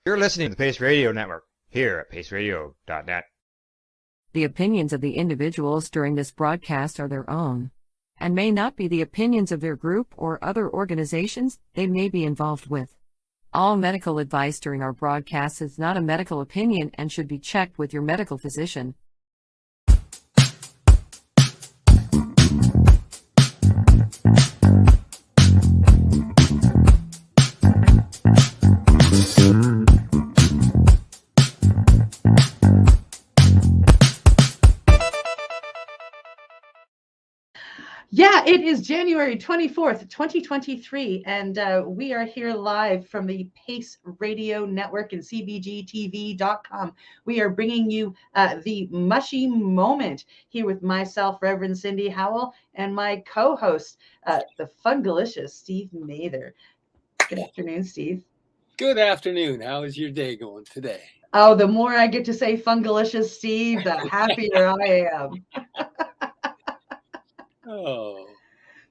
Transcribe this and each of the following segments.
You're listening to the Pace Radio Network here at paceradio.net. The opinions of the individuals during this broadcast are their own, and may not be the opinions of their group or other organizations they may be involved with. All medical advice during our broadcast is not a medical opinion and should be checked with your medical physician. Yeah, it is January 24th, 2023, and we are here live from the Pace Radio Network and cbgtv.com. We are bringing you the Mushie Moment here with myself, Reverend Cindy Howell, and my co-host, the Fungalicious, Steve Mather. Good afternoon, Steve. Good afternoon. How is your day going today? Oh, the more I get to say Fungalicious, Steve, the happier I am. Oh.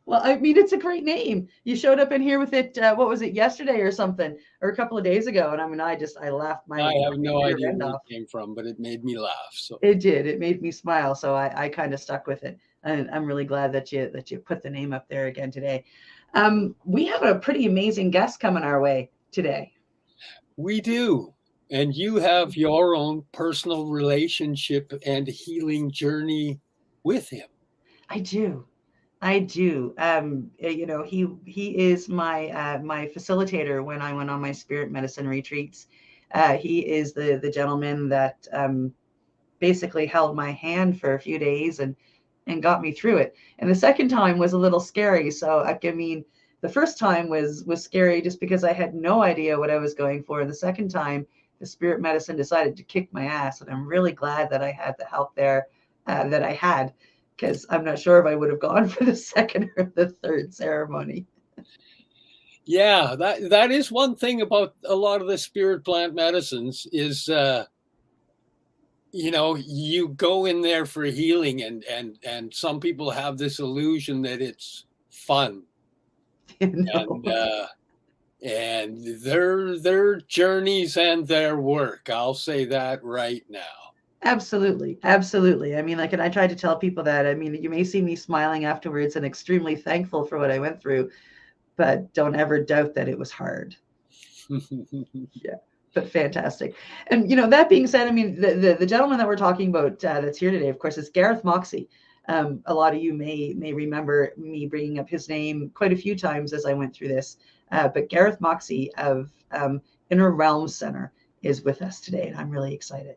Well, I mean, it's a great name. You showed up in here with it, what was it, yesterday or something, or a couple of days ago, and I mean, I laughed my I have no idea end where off. it came from, but it made me laugh. So It did. It made me smile, so I kind of stuck with it, and I'm really glad that you put the name up there again today. We have a pretty amazing guest coming our way today. we do. And you have your own personal relationship and healing journey with him. I do. You know, he is my my facilitator when I went on my spirit medicine retreats. He is the gentleman that basically held my hand for a few days and got me through it. And the second time was a little scary. So I mean, the first time was scary just because I had no idea what I was going for. And the second time, the spirit medicine decided to kick my ass, and I'm really glad that I had the help there that I had. Because I'm not sure if I would have gone for the second or the third ceremony. Yeah, that is one thing about a lot of the spirit plant medicines is, you know, you go in there for healing, and some people have this illusion that it's fun. And their journeys and their work. I'll say that right now. Absolutely. I mean, like, and I tried to tell people that. I mean, you may see me smiling afterwards and extremely thankful for what I went through, but don't ever doubt that it was hard. Yeah, but fantastic. And, you know, that being said, I mean, the gentleman that we're talking about that's here today, of course, is Garyth Moxey. A lot of you may remember me bringing up his name quite a few times as I went through this. But Garyth Moxey of Inner Realm Center is with us today, and I'm really excited.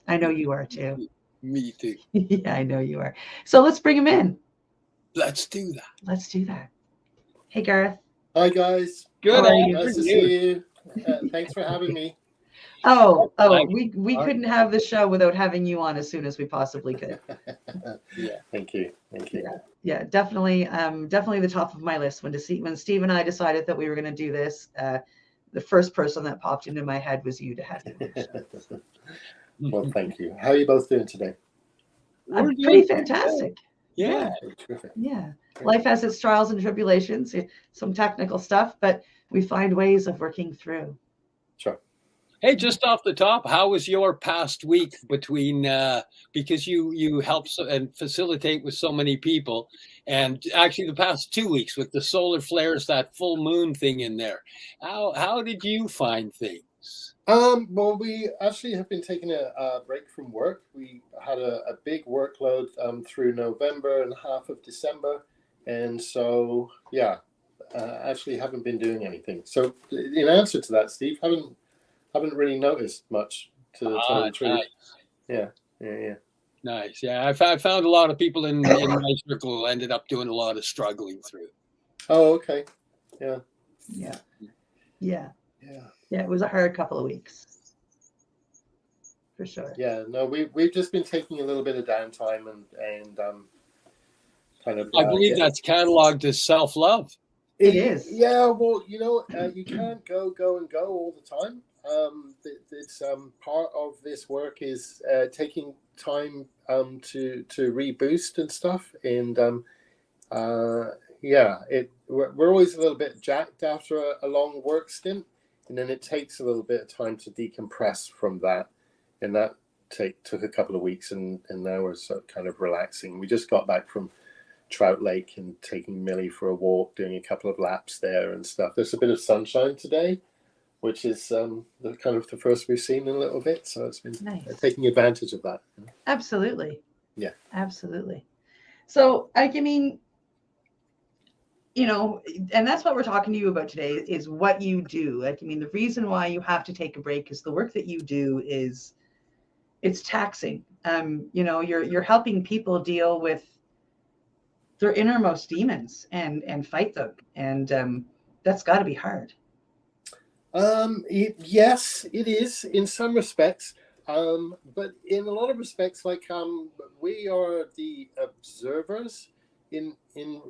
I know you are too. Me too. Yeah, I know you are. So let's bring him in. Let's do that. Hey, Garyth. Hi, guys. Good. Nice to see you. Thanks for having me. We couldn't have the show without having you on as soon as we possibly could. Yeah, thank you. Yeah, definitely the top of my list. When Steve and I decided that we were going to do this, the first person that popped into my head was you to have you. Well, thank you. How are you both doing today? I'm pretty fantastic. Yeah. Terrific. Yeah. Life has its trials and tribulations, some technical stuff, but we find ways of working through. Sure. Hey, just off the top, how was your past week between, because you help and facilitate with so many people, and actually the past 2 weeks with the solar flares, that full moon thing in there. How did you find things? Well, we actually have been taking a break from work. We had a big workload through November and half of December. And so, yeah, actually haven't been doing anything. So in answer to that, Steve, haven't really noticed much to tell the truth. Nice. Yeah. Nice. Yeah, I found a lot of people in my circle ended up doing a lot of struggling through. Oh, okay. Yeah. Yeah, it was a hard couple of weeks. For sure. Yeah, no, we've just been taking a little bit of downtime and kind of. I believe that's cataloged as self-love. It is. Yeah, well, you know, you can't go all the time. It's part of this work is taking time to reboost and stuff, and we're always a little bit jacked after a long work stint, and then it takes a little bit of time to decompress from that, and that took a couple of weeks, and now we're sort of kind of relaxing. We just got back from Trout Lake and taking Millie for a walk, doing a couple of laps there and stuff. There's a bit of sunshine today, which is the kind of the first we've seen in a little bit, so it's been Nice. taking advantage of that. Absolutely. Yeah. Absolutely. So, I mean, you know, and that's what we're talking to you about today is what you do. Like, I mean, the reason why you have to take a break is the work that you do it's taxing. You know, you're helping people deal with their innermost demons and fight them. And that's got to be hard. Yes, it is in some respects. But in a lot of respects, like we are the observers. In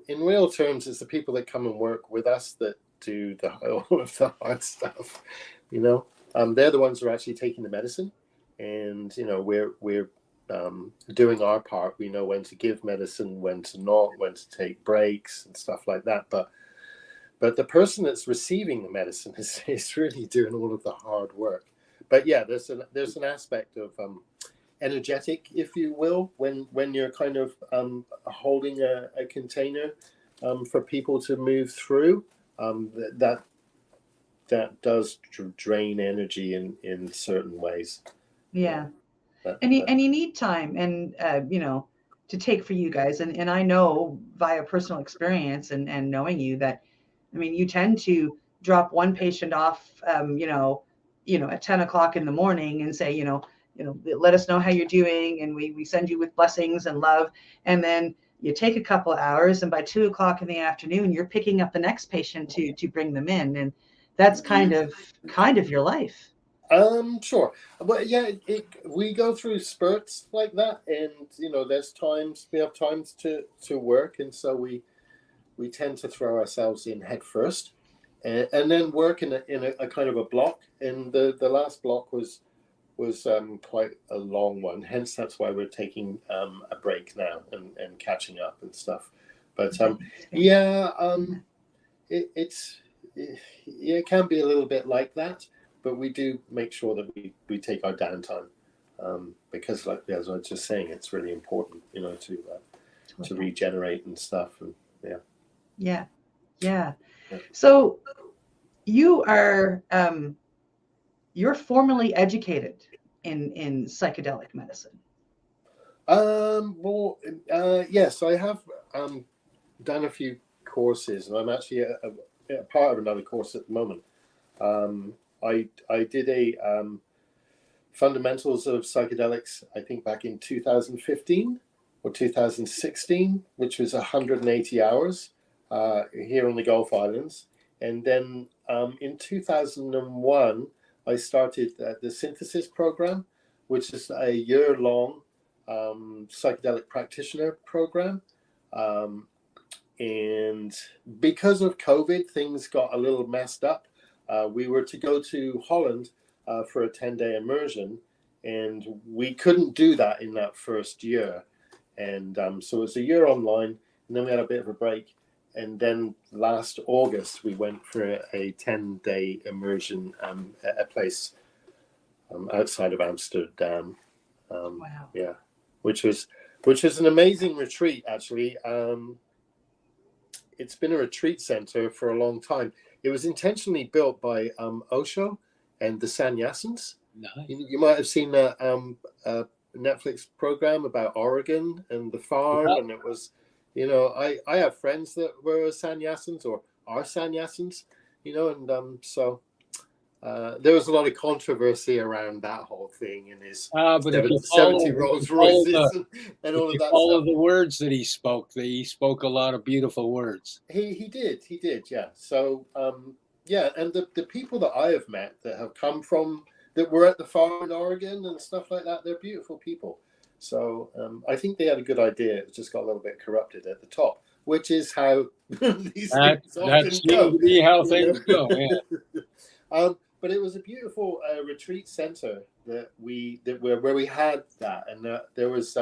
real terms, it's the people that come and work with us that do all of the hard stuff. You know, they're the ones who are actually taking the medicine, and you know we're doing our part. We know when to give medicine, when to not, when to take breaks and stuff like that. But the person that's receiving the medicine is really doing all of the hard work. But yeah, there's an aspect of energetic, if you will, when you're kind of holding a container for people to move through. That does drain energy in certain ways. Yeah. And you need time and you know, to take for you guys. And I know via personal experience and knowing you that, I mean, you tend to drop one patient off, you know, at 10 o'clock in the morning and say, you know, let us know how you're doing. And we send you with blessings and love. And then you take a couple of hours, and by 2 o'clock in the afternoon, you're picking up the next patient to bring them in. And that's kind of your life. Sure. But yeah, we go through spurts like that, and you know, we have times to work, and so we tend to throw ourselves in head first, and then work in a kind of a block. And the last block was quite a long one. Hence, that's why we're taking a break now and catching up and stuff. But it can be a little bit like that. But we do make sure that we take our downtime because, like as I was just saying, it's really important, you know, to regenerate and stuff. And Yeah. So you are you're formally educated in psychedelic medicine. Yes, I have done a few courses, and I'm actually a part of another course at the moment. I did a fundamentals of psychedelics, I think back in 2015 or 2016, which was 180 hours here on the Gulf Islands. And then in 2001, I started the synthesis program, which is a year-long psychedelic practitioner program. And because of COVID, things got a little messed up. We were to go to Holland for a 10-day immersion, and we couldn't do that in that first year. And so it was a year online, and then we had a bit of a break. And then last August, we went for a 10-day immersion at a place outside of Amsterdam. Wow. Yeah, which was an amazing retreat, actually. It's been a retreat center for a long time. It was intentionally built by Osho and the Sannyasins. Nice. You might have seen a Netflix program about Oregon and the farm, and it was, you know, I have friends that were sannyasins or are sannyasins, you know, and so there was a lot of controversy around that whole thing and his but 70 Rolls Royces and all of that all stuff. of the words that he spoke a lot of beautiful words. He did, yeah. So yeah, and the people that I have met that have come from, that were at the farm in Oregon and stuff like that, they're beautiful people. So I think they had a good idea. It just got a little bit corrupted at the top, which is how these things often seems go. to be how things go. Yeah. But it was a beautiful retreat center where we had that, and there was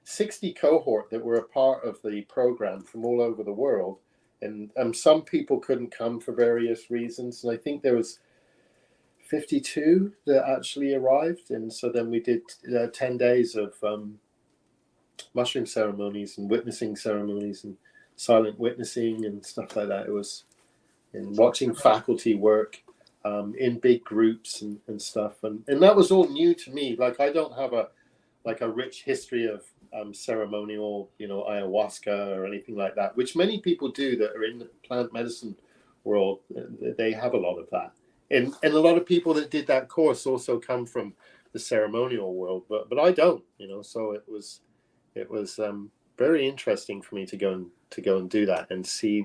60 cohort that were a part of the program from all over the world, and some people couldn't come for various reasons, and I think there was 52 that actually arrived, and so then we did 10 days of mushroom ceremonies and witnessing ceremonies and silent witnessing and stuff like that. It was in watching faculty work in big groups and stuff, and that was all new to me. Like, I don't have a rich history of ceremonial, ayahuasca or anything like that, which many people do that are in the plant medicine world. They have a lot of that, and a lot of people that did that course also come from the ceremonial world, but I don't, so it was very interesting for me to go and do that and see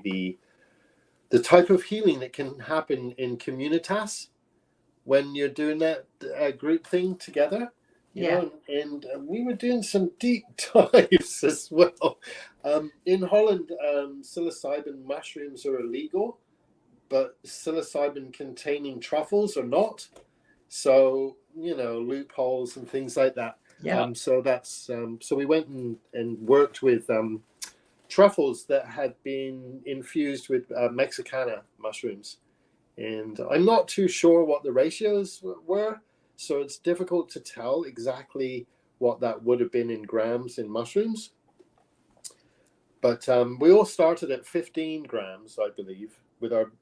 the type of healing that can happen in communitas when you're doing that group thing together. You know, and we were doing some deep dives as well. In Holland, psilocybin mushrooms are illegal, but psilocybin containing truffles are not. So, loopholes and things like that. Yeah. So that's so we went and worked with truffles that had been infused with Mexicana mushrooms, and I'm not too sure what the ratios were, so it's difficult to tell exactly what that would have been in grams in mushrooms. But we all started at 15 grams, I believe, with our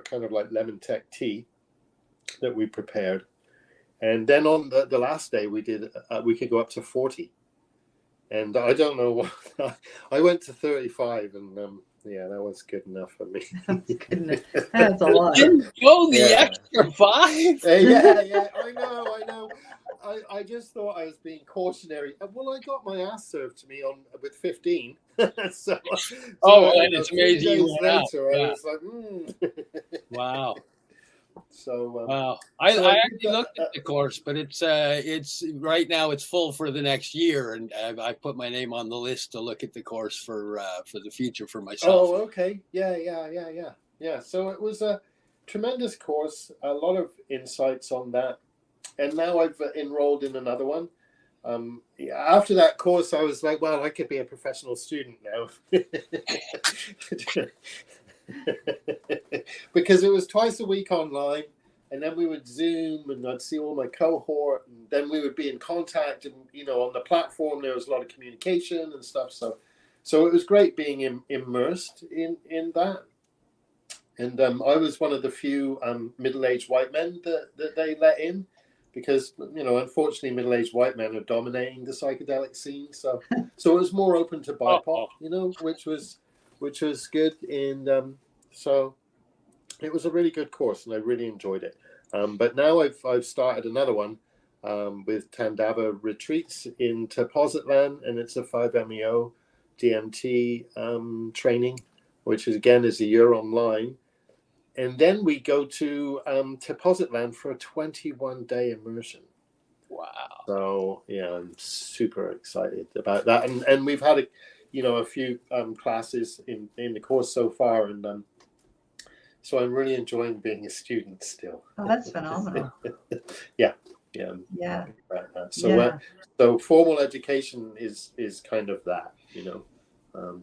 kind of like lemon tech tea that we prepared. And then on the last day, we could go up to 40. And I don't know what, I went to 35, and that was good enough for me. That's good enough. That's a lot. Didn't go the extra 5. Yeah, I know. I just thought I was being cautionary. Well, I got my ass served to me with 15. and it's amazing. 3 days You went out. later, I was like, Wow. So wow. so I actually looked at the course, but it's right now it's full for the next year, and I put my name on the list to look at the course for the future for myself. Oh, okay. Yeah. So it was a tremendous course, a lot of insights on that. And now I've enrolled in another one. After that course, I was like, well, I could be a professional student now. Because it was twice a week online, and then we would Zoom, and I'd see all my cohort, and then we would be in contact, and on the platform there was a lot of communication and stuff. So it was great being immersed in that. And I was one of the few middle-aged white men that they let in, because unfortunately middle-aged white men are dominating the psychedelic scene. So it was more open to BIPOC, which was good. And so it was a really good course, and I really enjoyed it. But now I've started another one with Tandava Retreats in Tepoztlan, and it's a 5-MeO DMT training, which is a year online. And then we go to Tepoztlan for a 21-day immersion. Wow. So I'm super excited about that. And we've had a few classes in the course so far, and so I'm really enjoying being a student still. Oh, that's phenomenal. Yeah. So formal education is kind of that, Well,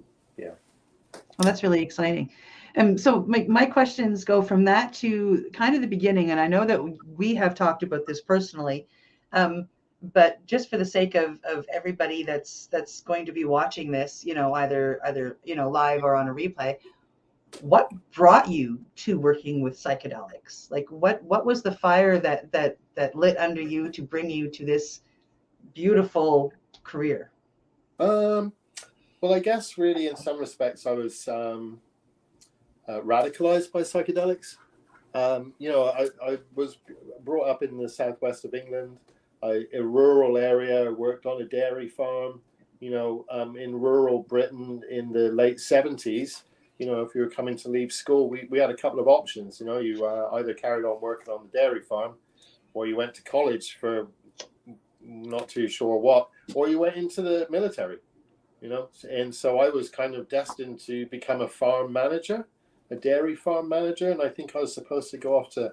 that's really exciting. So my questions go from that to kind of the beginning, and I know that we have talked about this personally, but just for the sake of everybody that's going to be watching this, either live or on a replay, what brought you to working with psychedelics? Like, what was the fire that lit under you to bring you to this beautiful career? Well, I guess really in some respects I was radicalized by psychedelics. I was brought up in the southwest of England, a rural area. I worked on a dairy farm, in rural Britain in the late 70s. If you were coming to leave school, we had a couple of options. You either carried on working on the dairy farm, or you went to college for not too sure what, or you went into the military. And so I was kind of destined to become a farm manager, a dairy farm manager, and I think I was supposed to go off to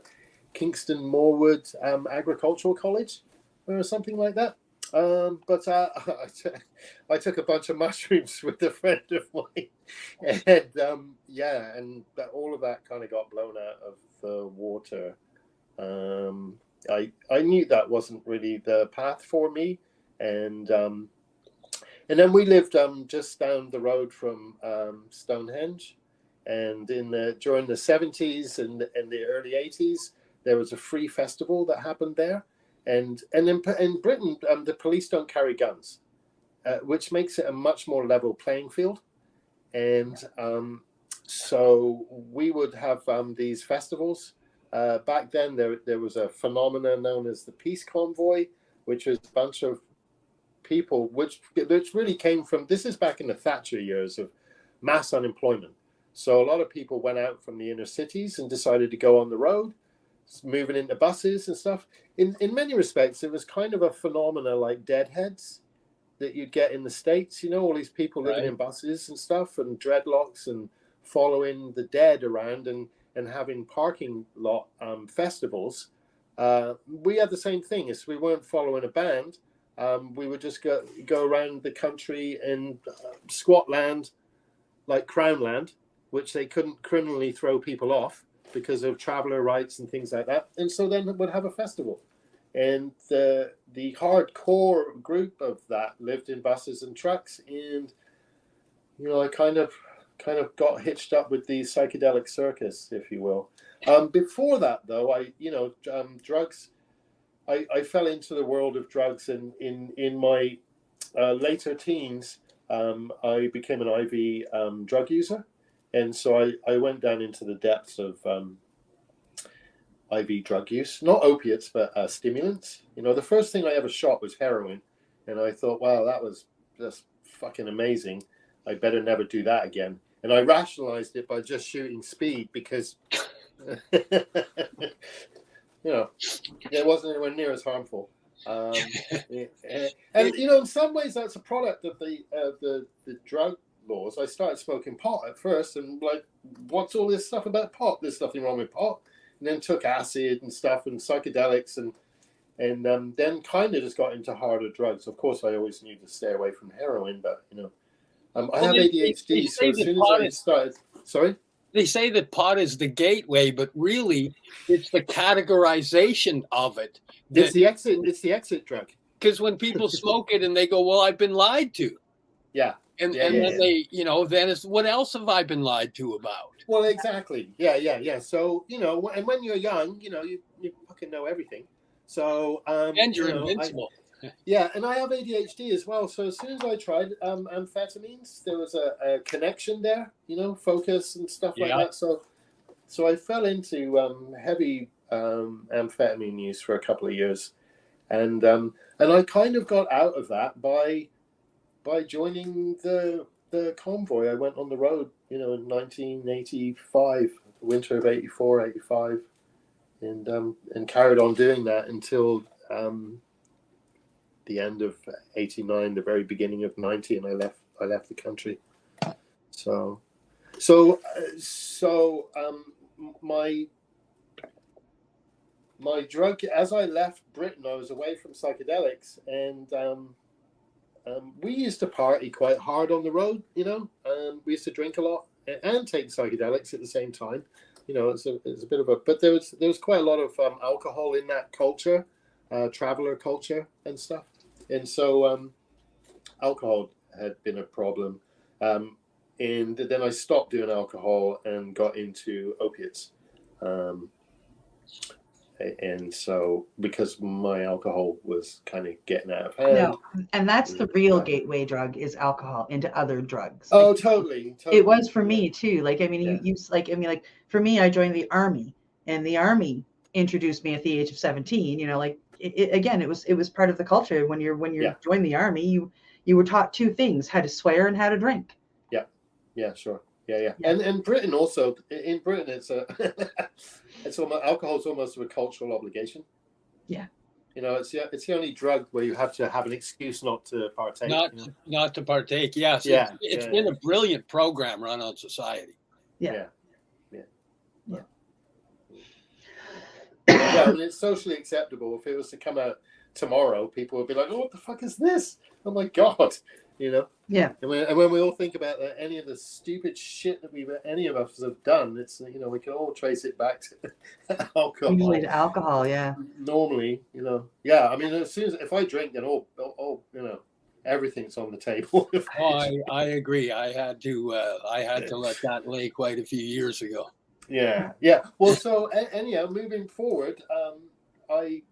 Kingston Moorwood Agricultural College or something like that. But I took a bunch of mushrooms with a friend of mine, and and all of that kind of got blown out of the water. I knew that wasn't really the path for me, and then we lived just down the road from Stonehenge, and during the 70s and the early 80s, there was a free festival that happened there. And in Britain, the police don't carry guns, which makes it a much more level playing field. And so we would have these festivals. Back then, there was a phenomenon known as the Peace Convoy, which was a bunch of people, which really came from, this is back in the Thatcher years of mass unemployment. So a lot of people went out from the inner cities and decided to go on the road, moving into buses and stuff. In many respects, it was kind of a phenomena like deadheads that you'd get in the States, all these people living in buses and stuff, and dreadlocks, and following the dead around and having parking lot festivals. We had the same thing. Is we weren't following a band. We would just go around the country and squat land, like Crown Land, which they couldn't criminally throw people off because of traveller rights and things like that. And so then would have a festival. And the hardcore group of that lived in buses and trucks. And, I kind of got hitched up with the psychedelic circus, if you will. Before that, though, drugs, I fell into the world of drugs in my later teens. I became an IV drug user. And so I went down into the depths of IV drug use, not opiates, but stimulants. The first thing I ever shot was heroin. And I thought, wow, that was just fucking amazing. I better never do that again. And I rationalized it by just shooting speed because, it wasn't anywhere near as harmful. And in some ways, that's a product of the drug laws. I started smoking pot at first, and like, what's all this stuff about pot? There's nothing wrong with pot. And then took acid and stuff and psychedelics, and then kind of just got into harder drugs. Of course, I always knew to stay away from heroin, but I have ADHD, so as soon as I started, sorry. They say that pot is the gateway, but really, it's the categorization of it. It's the exit. It's the exit drug. Because when people smoke it and they go, "Well, I've been lied to," yeah, and then they, then it's, what else have I been lied to about? Well, exactly. Yeah. So and when you're young, you fucking know everything. So and you're invincible. And I have ADHD as well. So as soon as I tried amphetamines, there was a connection there, focus and stuff like that. So I fell into heavy amphetamine use for a couple of years, and I kind of got out of that by joining the convoy. I went on the road, in 1985, winter of 84, 85, and carried on doing that until the end of 89, the very beginning of 90, and I left the country. So my drug, as I left Britain, I was away from psychedelics, and we used to party quite hard on the road. We used to drink a lot and take psychedelics at the same time. It's a bit of a, but there was quite a lot of alcohol in that culture, traveler culture and stuff. And so alcohol had been a problem. And then I stopped doing alcohol and got into opiates. And so because my alcohol was kind of getting out of hand. No, and that's the real gateway drug, is alcohol into other drugs. Oh, totally. It was for me too. For me, I joined the army, and the army introduced me at the age of 17. It was part of the culture. When you're joined the army, you were taught two things: how to swear and how to drink. Yeah, sure. Yeah. And Britain also, in Britain, it's alcohol is almost a cultural obligation. Yeah. It's the only drug where you have to have an excuse not to partake. Not to partake. Yes. Yeah. It's been a brilliant program run on society. Yeah. Yeah, I mean, it's socially acceptable. If it was to come out tomorrow, people would be like, "Oh, what the fuck is this? Oh my god," you know. Yeah. And when we all think about any of the stupid shit that any of us have done, it's, you know, we can all trace it back to alcohol. Usually to alcohol, yeah. Normally, you know, yeah. I mean, as soon as if I drink, then all you know, everything's on the table. I agree. I had to let that lay quite a few years ago. Yeah. Well, so anyhow, moving forward, I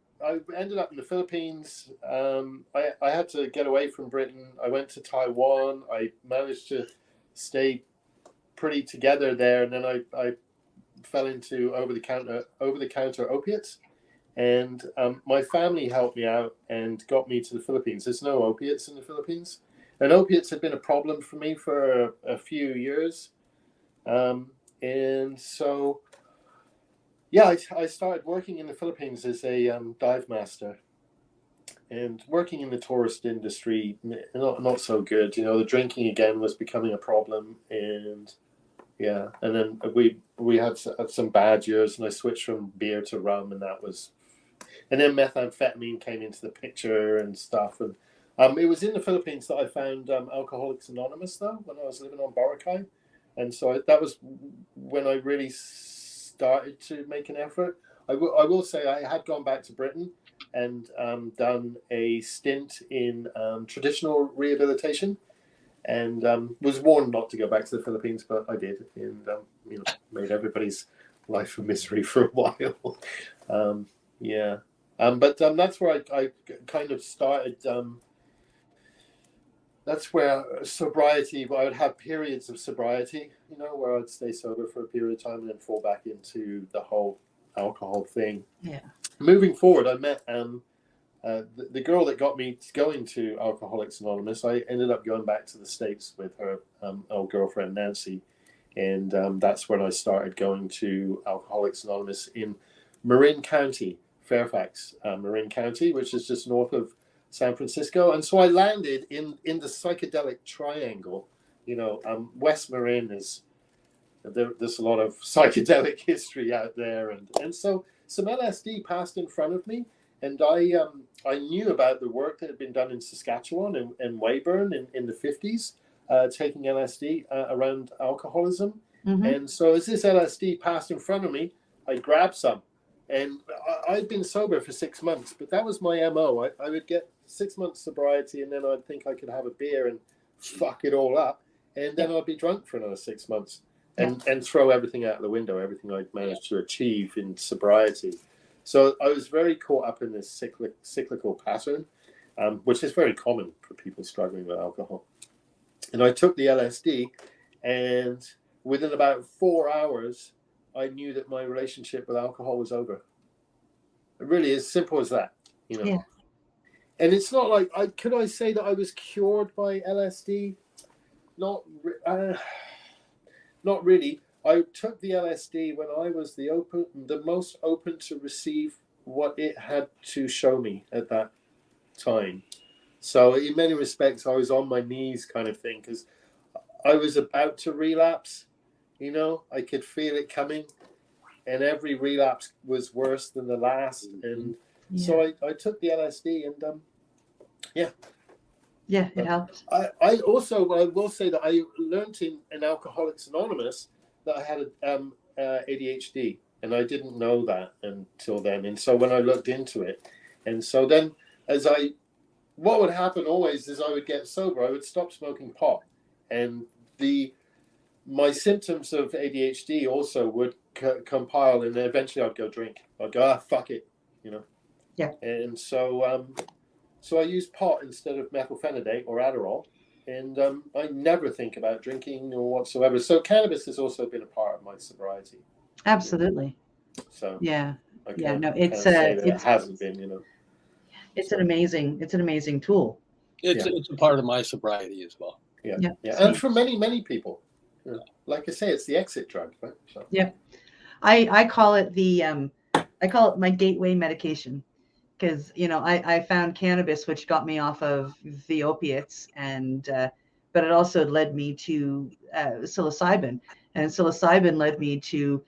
ended up in the Philippines. I had to get away from Britain. I went to Taiwan. I managed to stay pretty together there, and then I fell into over the counter opiates, and my family helped me out and got me to the Philippines. There's no opiates in the Philippines, and opiates had been a problem for me for a few years. And so, yeah, I started working in the Philippines as a dive master, and working in the tourist industry, not so good. You know, the drinking again was becoming a problem, and yeah, and then we had some bad years, and I switched from beer to rum, and then methamphetamine came into the picture and stuff, and it was in the Philippines that I found Alcoholics Anonymous, though, when I was living on Boracay. And so that was when I really started to make an effort. I will say I had gone back to Britain and done a stint in traditional rehabilitation, and was warned not to go back to the Philippines, but I did, and you know, made everybody's life a misery for a while. Yeah, but that's where I kind of started. That's where sobriety, I would have periods of sobriety, you know, where I'd stay sober for a period of time and then fall back into the whole alcohol thing. Yeah. Moving forward, I met the girl that got me going to Alcoholics Anonymous. I ended up going back to the States with her old girlfriend, Nancy. And that's when I started going to Alcoholics Anonymous in Marin County, Fairfax, Marin County, which is just north of San Francisco. And so I landed in the psychedelic triangle. You know, West Marin there's a lot of psychedelic history out there, and so some LSD passed in front of me, and I knew about the work that had been done in Saskatchewan and Weyburn in the 50s, taking LSD around alcoholism. Mm-hmm. And so as this LSD passed in front of me, I grabbed some. And I'd been sober for 6 months, but that was my MO. I would get 6 months sobriety, and then I'd think I could have a beer and fuck it all up. And then I'd be drunk for another 6 months and throw everything out the window, everything I'd managed to achieve in sobriety. So I was very caught up in this cyclical pattern, which is very common for people struggling with alcohol. And I took the LSD, and within about 4 hours, I knew that my relationship with alcohol was over. It really is simple as that, you know. Yeah. And it's not like could I say that I was cured by LSD? Not really. I took the LSD when I was the most open to receive what it had to show me at that time. So in many respects, I was on my knees, kind of thing, because I was about to relapse. You know, I could feel it coming, and every relapse was worse than the last. And so I took the LSD, and it helped. I will say that I learned in Alcoholics Anonymous that I had ADHD, and I didn't know that until then. And so when I looked into it, and so then what would happen always is I would get sober, I would stop smoking pot, and my symptoms of ADHD also would compile, and then eventually I'd go drink. I'd go, fuck it, you know. Yeah. And so so I used pot instead of methylphenidate or Adderall, and I never think about drinking or whatsoever. So cannabis has also been a part of my sobriety. Absolutely. So it hasn't been, you know. It's an amazing tool. It's a part of my sobriety as well. Yeah. And for many people, you know, like I say, it's the exit drug, right? So. Yeah, I call it my gateway medication, because you know I found cannabis, which got me off of the opiates, and but it also led me to psilocybin, and psilocybin led me to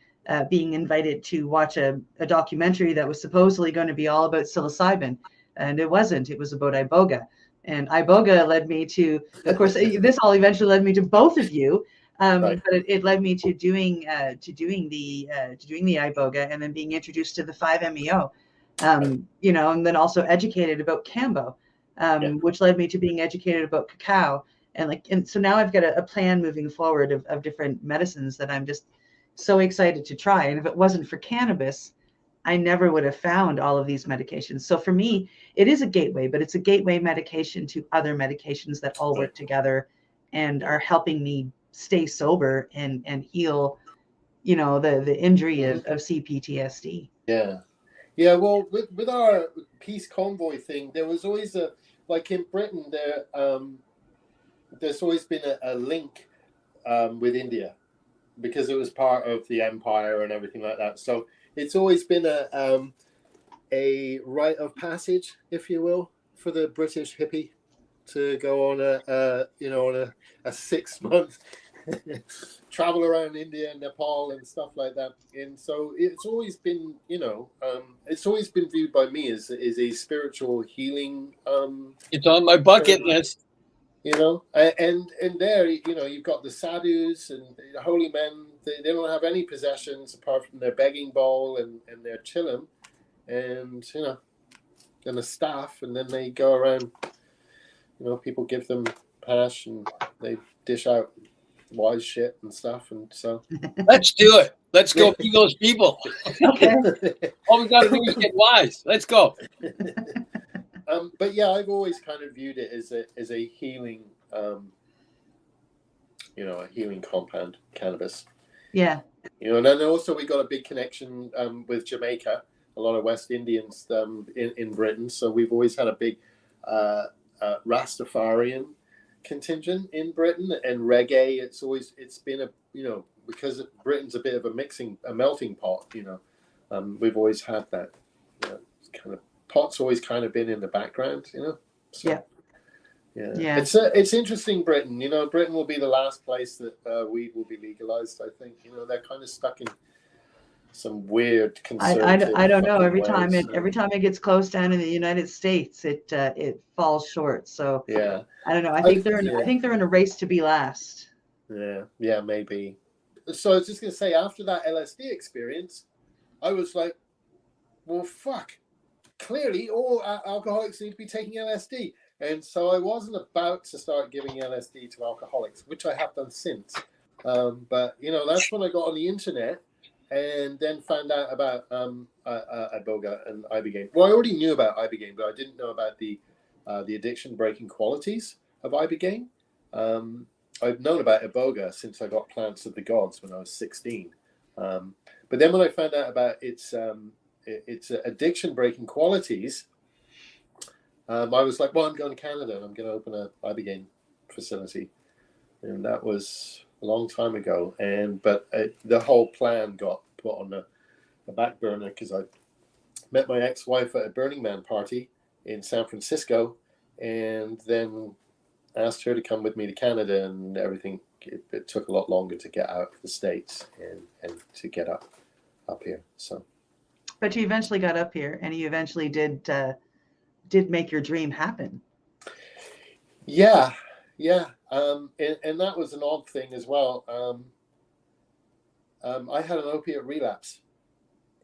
being invited to watch a documentary that was supposedly going to be all about psilocybin, and it wasn't. It was about iboga, and iboga led me to, of course, this all eventually led me to both of you. Right. But it led me to doing the iboga, and then being introduced to the 5-MeO, you know, and then also educated about Cambo, which led me to being educated about cacao, and so now I've got a plan moving forward of different medicines that I'm just so excited to try. And if it wasn't for cannabis, I never would have found all of these medications. So for me, it is a gateway, but it's a gateway medication to other medications that all work together and are helping me stay sober and heal, you know, the injury of CPTSD. Yeah. Yeah, well, with our peace convoy thing, there was always like in Britain, there's always been a link with India, because it was part of the empire and everything like that. So it's always been a rite of passage, if you will, for the British hippie to go on a 6-month travel around India and Nepal and stuff like that. And so it's always been, it's always been viewed by me as a spiritual healing. It's on my bucket list. And there, you've got the sadhus and the holy men. They don't have any possessions apart from their begging bowl and their chillum, and and the staff, and then they go around. People give them hash and they dish out wise shit and stuff, and so let's do it. Let's go be those people. Okay. All we got to do is get wise. Let's go. But yeah, I've always kind of viewed it as a healing, a healing compound, cannabis. Yeah. And then also we got a big connection with Jamaica. A lot of West Indians in Britain, so we've always had a big Rastafarian contingent in Britain, and reggae. It's been because Britain's a bit of a melting pot. We've always had that kind of. Pot's always kind of been in the background, So, yeah. It's interesting, Britain. Britain will be the last place that weed will be legalized. I think. They're kind of stuck in some weird conservative. I don't know. Every ways, time it gets close down in the United States, it falls short. So yeah, I don't know. I think they're in a race to be last. Yeah, maybe. So I was just gonna say, after that LSD experience, I was like, well, fuck. Clearly, all alcoholics need to be taking LSD. And so I wasn't about to start giving LSD to alcoholics, which I have done since. But, that's when I got on the internet and then found out about iboga and ibogaine. Well, I already knew about ibogaine, but I didn't know about the addiction-breaking qualities of ibogaine. I've known about iboga since I got Plants of the Gods when I was 16. But then when I found out about its addiction-breaking qualities, I was like, well, I'm going to Canada and I'm going to open a ibogaine facility, and that was a long time ago. But the whole plan got put on the back burner because I met my ex-wife at a Burning Man party in San Francisco, and then asked her to come with me to Canada, and everything. It took a lot longer to get out of the States and to get up here. So. But you eventually got up here, and you eventually did make your dream happen. Yeah. And that was an odd thing as well. I had an opiate relapse,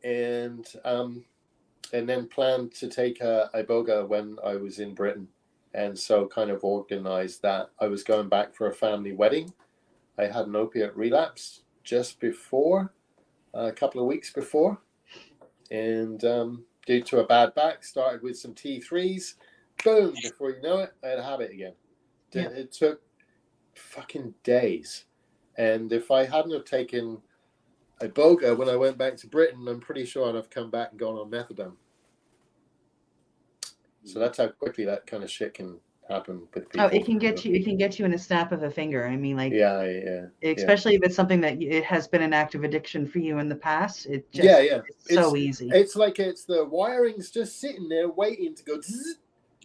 and then planned to take iboga when I was in Britain, and so kind of organized that. I was going back for a family wedding. I had an opiate relapse just before, a couple of weeks before. And due to a bad back, started with some T3s. Boom! Before you know it, I had a habit again. Yeah. It took fucking days. And if I hadn't have taken iboga when I went back to Britain, I'm pretty sure I'd have come back and gone on methadone. So that's how quickly that kind of shit can happen with people. Oh, it can get you. It can get you in a snap of a finger. I mean, like, yeah. Especially if it's something that it has been an active addiction for you in the past. It's so easy. It's like it's the wiring's just sitting there waiting to go. Zzz,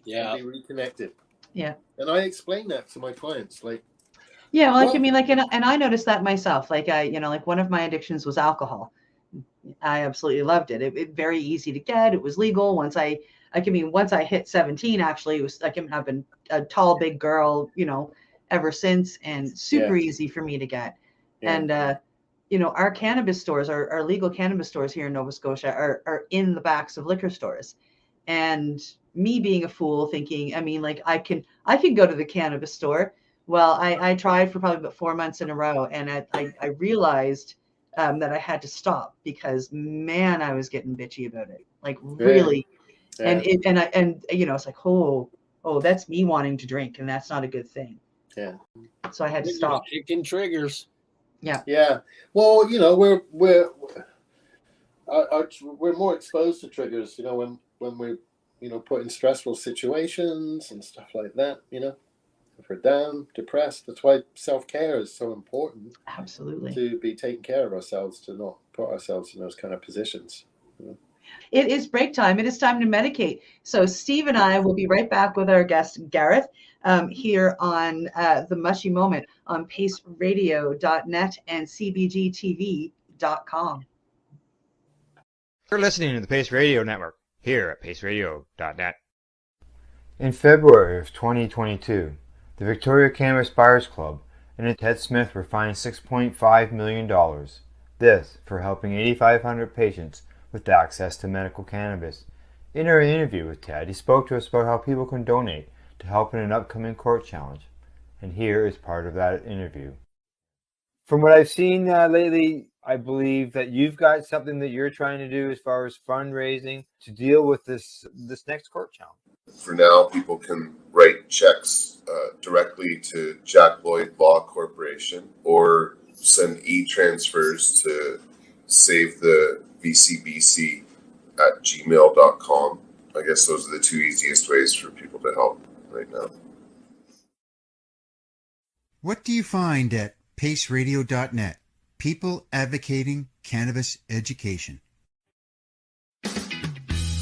and be reconnected. Yeah. And I explain that to my clients, like. Yeah, well, I mean, like, and I noticed that myself. Like, like one of my addictions was alcohol, I absolutely loved it. It very easy to get. It was legal. Once I hit 17, actually, it was like I've been a tall, big girl, ever since, and super easy for me to get. Yeah. And our cannabis stores, our legal cannabis stores here in Nova Scotia are in the backs of liquor stores. And me being a fool thinking, I can go to the cannabis store. Well, I tried for probably about 4 months in a row, and I realized that I had to stop because, man, I was getting bitchy about it, like really. Yeah. And it's like, oh, that's me wanting to drink, and that's not a good thing. Yeah. So I had to stop. Chicken triggers. Yeah. Yeah. Well, we're more exposed to triggers, when we're, put in stressful situations and stuff like that, if we're down, depressed. That's why self-care is so important. Absolutely. To be taking care of ourselves, to not put ourselves in those kind of positions. It is break time. It is time to medicate. So Steve and I will be right back with our guest, Garyth, here on the Mushie Moment on paceradio.net and cbgtv.com. You're listening to the Pace Radio Network here at paceradio.net. In February of 2022, the Victoria Cannabis Buyers Club and Ted Smith were fined $6.5 million. This for helping 8,500 patients with access to medical cannabis. In our interview with Ted, he spoke to us about how people can donate to help in an upcoming court challenge. And here is part of that interview. From what I've seen lately, I believe that you've got something that you're trying to do as far as fundraising to deal with this next court challenge. For now, people can write checks directly to Jack Lloyd Law Corporation or send e-transfers to savethevcbc@gmail.com. I guess those are the two easiest ways for people to help right now. What do you find at paceradio.net? People advocating cannabis education.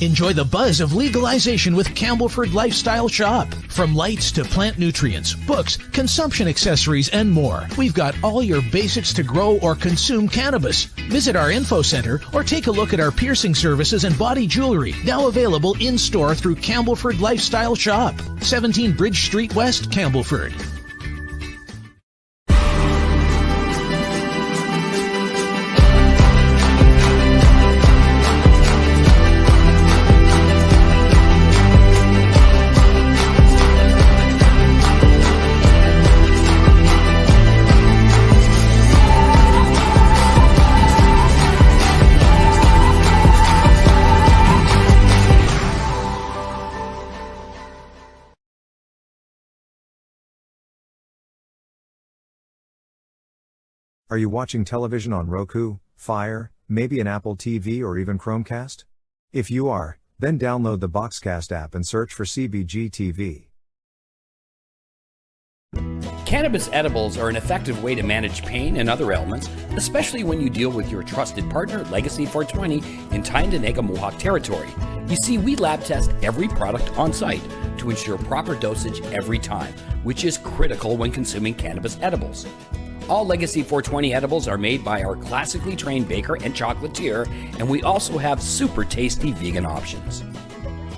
Enjoy the buzz of legalization with Campbellford Lifestyle Shop. From lights to plant nutrients, books, consumption accessories, and more, we've got all your basics to grow or consume cannabis. Visit our info center or take a look at our piercing services and body jewelry, now available in-store through Campbellford Lifestyle Shop, 17 Bridge Street West, Campbellford. Are you watching television on Roku, Fire, maybe an Apple TV or even Chromecast? If you are, then download the Boxcast app and search for CBG TV. Cannabis edibles are an effective way to manage pain and other ailments, especially when you deal with your trusted partner, Legacy 420, in Tyendinaga Mohawk territory. You see, we lab test every product on site to ensure proper dosage every time, which is critical when consuming cannabis edibles. All Legacy 420 edibles are made by our classically trained baker and chocolatier, and we also have super tasty vegan options.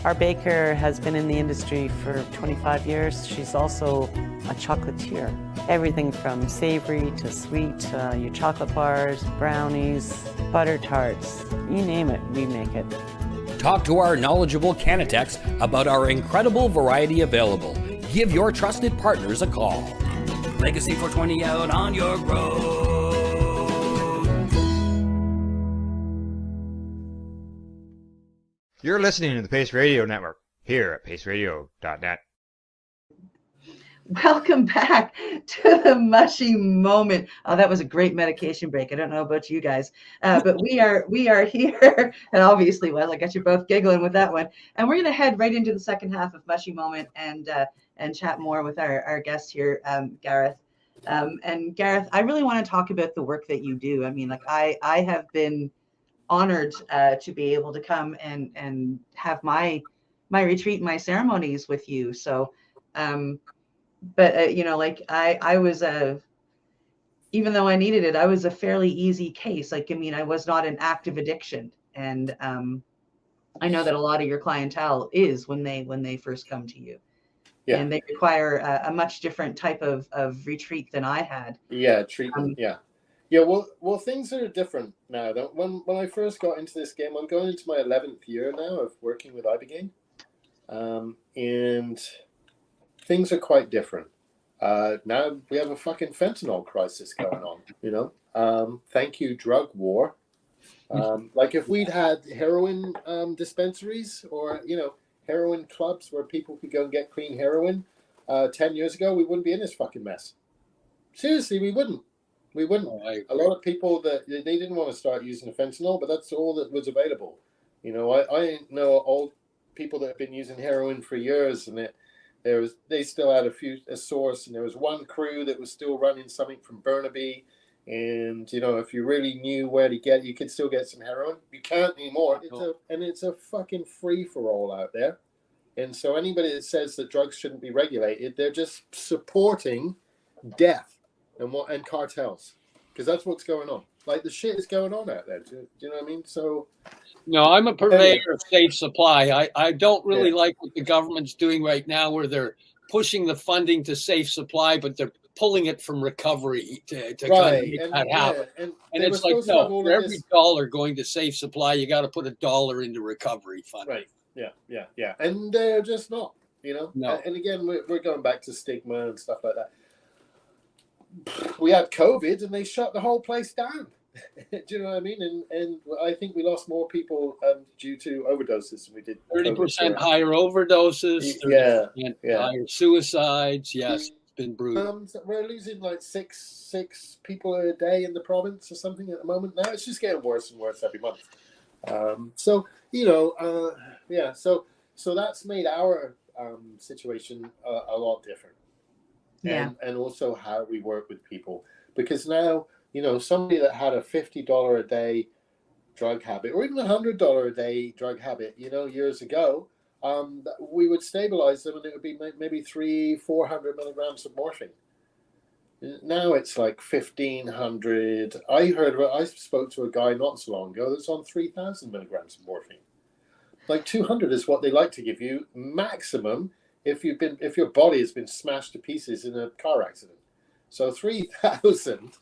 Our baker has been in the industry for 25 years. She's also a chocolatier. Everything from savory to sweet, your chocolate bars, brownies, butter tarts, you name it, we make it. Talk to our knowledgeable Cannatex about our incredible variety available. Give your trusted partners a call. Legacy 420 out on your road. You're listening to the Pace Radio Network here at paceradio.net. Welcome back to the Mushie Moment. Oh, that was a great medication break. I don't know about you guys, but we are here, and obviously, well, I got you both giggling with that one. And we're going to head right into the second half of Mushie Moment and chat more with our guest here, Garyth. And Garyth, I really want to talk about the work that you do. I mean, like I have been honored to be able to come and have my retreat and my ceremonies with you. So, but I was even though I needed it, I was a fairly easy case. Like, I mean, I was not an active addiction. And I know that a lot of your clientele is when they first come to you. Yeah. And they require a much different type of retreat than I had. Yeah, treatment. Yeah. Well, things are different now. When I first got into this game, I'm going into my 11th year now of working with Ibogaine, and things are quite different. Now we have a fucking fentanyl crisis going on. You know, thank you, drug war. Like if we'd had heroin dispensaries or heroin clubs where people could go and get clean heroin 10 years ago, we wouldn't be in this fucking mess. Seriously, we wouldn't. We wouldn't. A lot of people that they didn't want to start using fentanyl, but that's all that was available. I know old people that have been using heroin for years, and they still had a source, and there was one crew that was still running something from Burnaby, and if you really knew where to get, you could still get some heroin. You can't anymore. It's a fucking free for all out there, and so anybody that says that drugs shouldn't be regulated, they're just supporting death and cartels, because that's what's going on. Like the shit is going on out there. Do you know what I mean? So, no, I'm a purveyor of safe supply. I don't really like what the government's doing right now, where they're pushing the funding to safe supply, but they're pulling it from recovery to kind of make that happen. And it's like, no, for every dollar going to safe supply, you got to put $1 into recovery funding. Right. Yeah. And they're just not, No. And again, we're going back to stigma and stuff like that. We had COVID and they shut the whole place down. Do you know what I mean? And I think we lost more people due to overdoses than we did. 30% higher overdoses, 30% higher suicides. Yes, it's been brutal. We're losing like six people a day in the province or something at the moment now. It's just getting worse and worse every month. So that's made our situation a lot different. Yeah. And also how we work with people, because now somebody that had a $50 a day drug habit, or even $100 a day drug habit, years ago, we would stabilize them, and it would be maybe 300-400 milligrams of morphine. Now it's like 1,500. I spoke to a guy not so long ago that's on 3,000 milligrams of morphine. Like 200 is what they like to give you maximum if your body has been smashed to pieces in a car accident. So 3,000,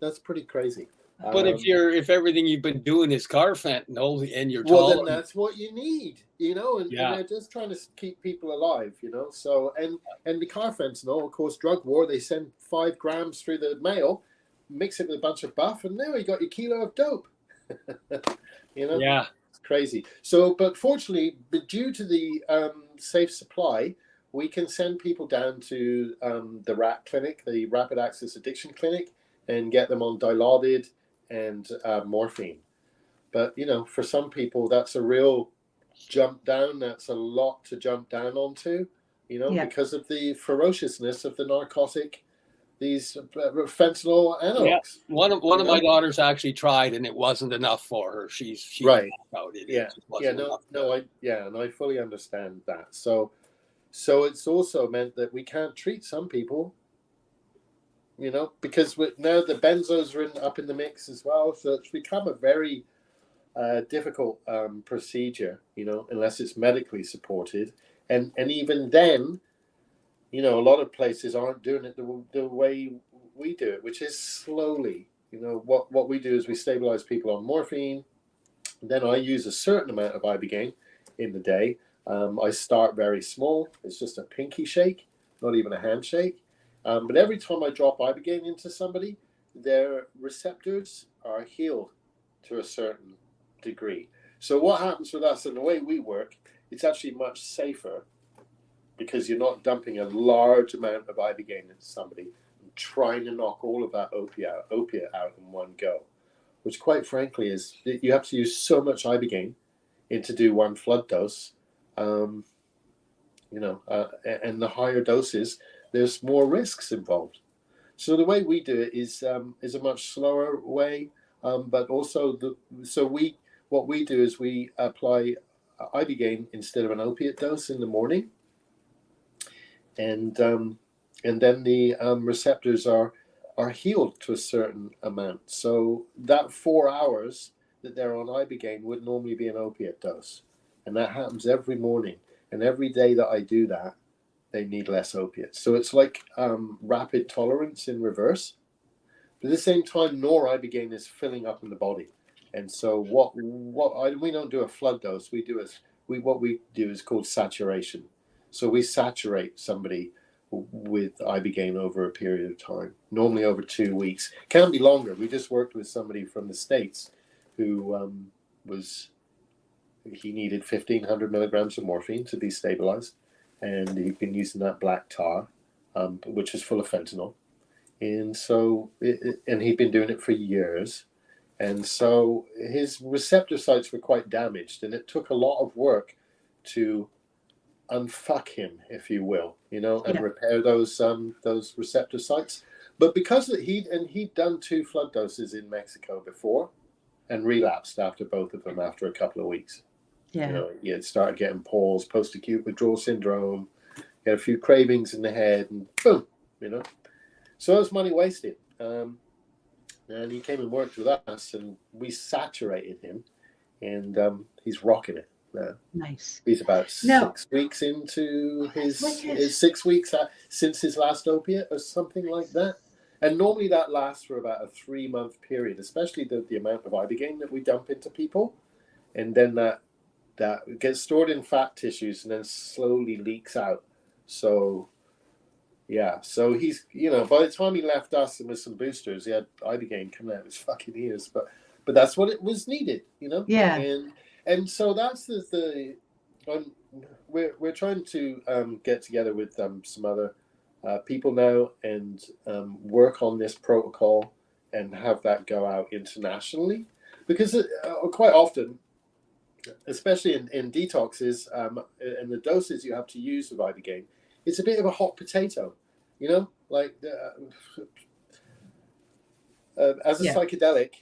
that's pretty crazy. But if everything you've been doing is car fentanyl and you're then that's what you need, and they're just trying to keep people alive, So and the car fentanyl, of course, drug war. They send 5 grams through the mail, mix it with a bunch of buff, and now you got your kilo of dope. Yeah. Crazy. So, but fortunately, due to the safe supply, we can send people down to the RAT clinic, the Rapid Access Addiction Clinic, and get them on Dilaudid and morphine. But for some people, that's a real jump down. That's a lot to jump down onto, because of the ferociousness of the narcotic. These fentanyl analogs. Yeah. One of my daughters actually tried, and it wasn't enough for her. She's right. Out it. And I fully understand that. So it's also meant that we can't treat some people, because now the benzos are up in the mix as well. So it's become a very difficult procedure, unless it's medically supported, and even then. A lot of places aren't doing it the way we do it, which is slowly. What we do is we stabilize people on morphine. Then I use a certain amount of Ibogaine in the day. I start very small. It's just a pinky shake, not even a handshake. But every time I drop Ibogaine into somebody, their receptors are healed to a certain degree. So what happens with us and the way we work, it's actually much safer, because you're not dumping a large amount of Ibogaine into somebody and trying to knock all of that opiate out in one go, which quite frankly is, you have to use so much Ibogaine to do one flood dose, and the higher doses, there's more risks involved. So the way we do it is a much slower way, but also what we do is we apply Ibogaine instead of an opiate dose in the morning. And then the receptors are are healed to a certain amount. So that 4 hours that they're on Ibogaine would normally be an opiate dose. And that happens every morning. And every day that I do that, they need less opiates. So it's like rapid tolerance in reverse. But at the same time, Ibogaine is filling up in the body. And so we don't do a flood dose. What we do is called saturation. So we saturate somebody with Ibogaine over a period of time, normally over 2 weeks. Can be longer. We just worked with somebody from the States who he needed 1,500 milligrams of morphine to be stabilized, and he'd been using that black tar, which is full of fentanyl, and so and he'd been doing it for years, and so his receptor sites were quite damaged, and it took a lot of work to unfuck him, if you will, and repair those receptor sites. But because he'd done 2 flood doses in Mexico before, and relapsed after both of them after a couple of weeks. Yeah. He had started getting pause, post-acute withdrawal syndrome, he had a few cravings in the head, and boom, So it was money wasted. And he came and worked with us, and we saturated him, and he's rocking it now. Nice. He's about 6 weeks into his 6 weeks since his last opiate or something like that. And normally that lasts for about a 3-month period, especially the amount of Ibogaine that we dump into people. And then that gets stored in fat tissues and then slowly leaks out. So, yeah. So he's, by the time he left us and with some boosters, he had Ibogaine coming out of his fucking ears. But that's what it was needed, Yeah. And so that's we're trying to get together with some other people now and work on this protocol and have that go out internationally, because quite often, especially in detoxes and the doses you have to use with Ibogaine, it's a bit of a hot potato, like as a psychedelic,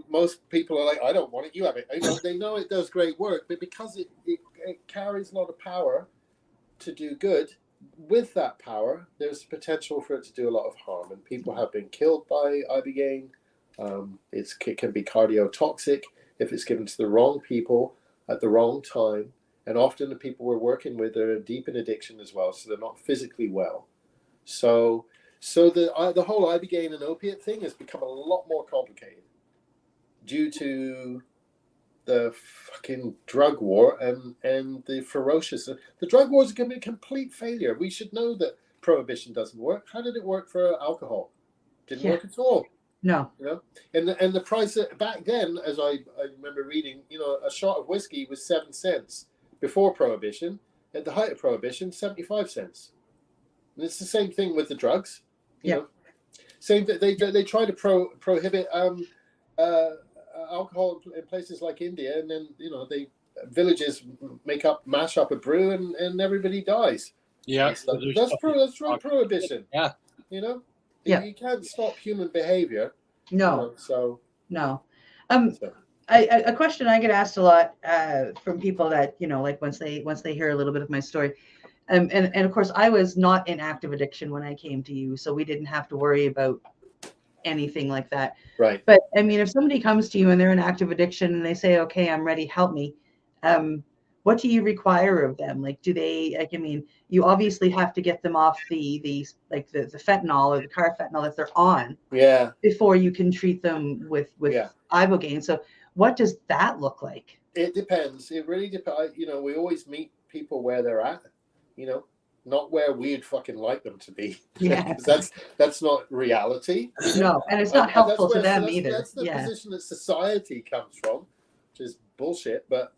most people are like, I don't want it, you have it. They know it does great work, but because it carries a lot of power to do good, with that power, there's potential for it to do a lot of harm, and people have been killed by Ibogaine. It can be cardiotoxic if it's given to the wrong people at the wrong time, and often the people we're working with are deep in addiction as well, so they're not physically well. So the whole Ibogaine and opiate thing has become a lot more complicated due to the fucking drug war and the ferocious. The drug war is going to be a complete failure. We should know that prohibition doesn't work. How did it work for alcohol? Didn't work at all. No. And the price back then, as I remember reading, a shot of whiskey was 7 cents before prohibition. At the height of prohibition, 75 cents. And it's the same thing with the drugs. Same. They try to prohibit alcohol in places like India, and then villages mash up a brew, and everybody dies. Yeah, that's prohibition. Yeah, you can't stop human behavior. No. No. A question I get asked a lot from people that like once they hear a little bit of my story, and of course I was not in active addiction when I came to you, so we didn't have to worry about anything like that. Right. But I mean, if somebody comes to you and they're in active addiction and they say, okay, I'm ready, help me. What do you require of them? Like, do they, like, I mean, you obviously have to get them off the fentanyl or the carfentanil that they're on. Yeah. Before you can treat them with Ibogaine. So what does that look like? It depends. It really depends. We always meet people where they're at, not where we'd fucking like them to be. Yeah. that's not reality. No, and it's not helpful to them either. That's the position that society comes from, which is bullshit. But